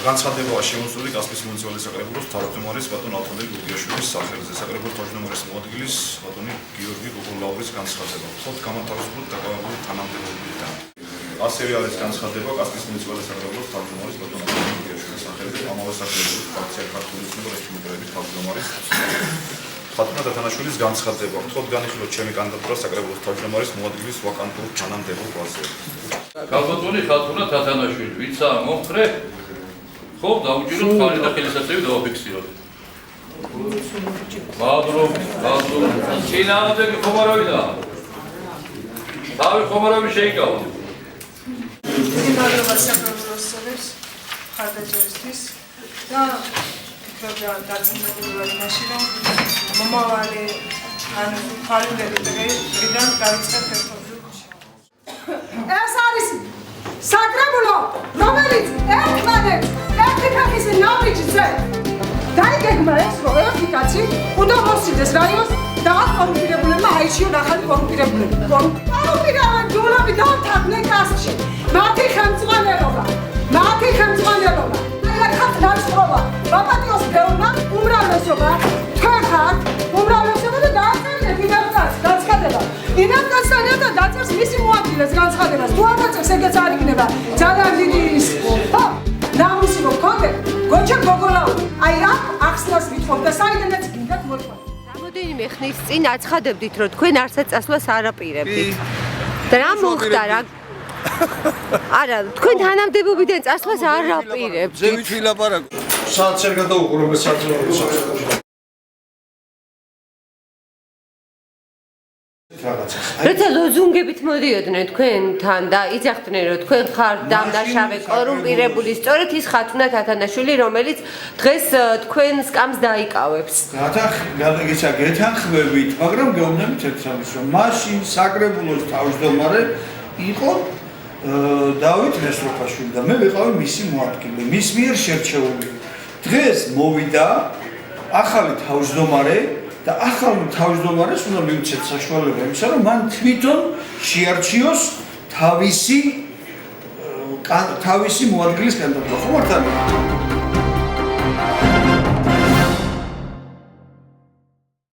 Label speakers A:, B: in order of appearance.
A: განცხადებაა შემოსული კასპიის მუნიციპალიტეტის საკრებულოს თავმჯდომარის ბატონ ალხანდრე გოგიაშვილის სახელზე. საკრებულოს თავმჯდომარის მოადგილის ბატონი გიორგი გოგოლაურის განცხადება. ხოთ გამოთავისუფლოთ დაკავებული თანამდებობიდან. ასევე არის განცხადება კასპიის მუნიციპალიტეტის საკრებულოს თავმჯდომარის ბატონ ალხანდრე გოგიაშვილის სახელზე. ამავე საკრებულოს ფაქცია ქართული εθნიკური რესპუბლიკის თავმჯდომარის ხათუნა დათანაშვილის განცხადება. ხოთ განიხილოთ ჩემი კანდიდატურა საკრებულოს თავმჯდომარის მოადგილის ვაკანტურ თანამდებობაზე.
B: Kalbatoni ხათუნა დათანაშვილი, ვიცაა მომხრე? ხო, დაუჭიროთ ხალი და ხელისაწევი დავაფიქსიროთ. მადლობ. წინააღმდეგი ხომ არ ავიდა? თავი ხომ არ შეიკავა?
C: მადლობა საკრებულოსებს ხარდაჭერისთვის და ფიქრობ დაწინაურდა იმაში, რომ მომავალი ანუ ფარიდები დღიდან დაიწყეთ ერთობლივ
D: ეს არის საკრებულო, რომელიც ერთმანეთს ერთი ფეხის ნაბიჯზე დაიგეგმა ეს, რომ ერთი კაცი უდავოსიდეს რაიონს და კორუმპირებულებმა აიჩიონ ახალი კორუმპირებულები. კორუმპირებულები დულები დავთანხმდნენ კასში. მათი ხელმძღვანელობა. ერთხელ ნაცვლობა. ბაპატიოს ბევრმა უმრავლესობა, თქვენ ხართ უმრავლესობა და დააწერეთ იმედკაც განცხადება. იმედკაცთან ერთად დაწერს მისი მოადგილეს განცხადებას. თუ არ დაწერს, ეგეც არ იქნება ძალიან დიდი ის. ხო, ნამუსი რომ გქონდეთ, გოჩა გოგოლაური. აი აქ ახსნას ვითხოვ და საიდანაც გინდათ მოიყვანოთ.
E: რამოდენიმე ხნის წინ აცხადებდით, რომ თქვენ არსად წასვლას არ აპირებდით. და რა მოხდა რა? არა, თქვენ თანამდებობიდან წასვლას არ აპირებდით.
F: ზევით ვილაპარაკო.
G: საათ შენ გადაუყურებთ საათს.
E: როცა ლოზუნგებით მოდიოდნენ თქვენთან და იძახდნენ, რომ თქვენ ხართ დამდაშავე კორუმპირებული, სწორედ ის ხათუნა დათანაშვილი, რომელიც დღეს თქვენ სკამს დაიკავებს.
G: გეთანხმებით, მაგრამ გეუბნებით ერთ სამის, რომ მაშინ საკრებულოს თავმჯდომარე იყო დავით მესროფაშვილი და მე ვიყავი მისი მოადგილე, მის მიერ შერჩეული. დღეს მოვიდა ახალი თავმჯდომარე და ახალ თავმჯდომარეს უნდა მივუცეთ საშუალება იმისა, რომ მან თვითონ შეარჩიოს თავისი მოადგილის კანდიდატურა. ხო მართალია?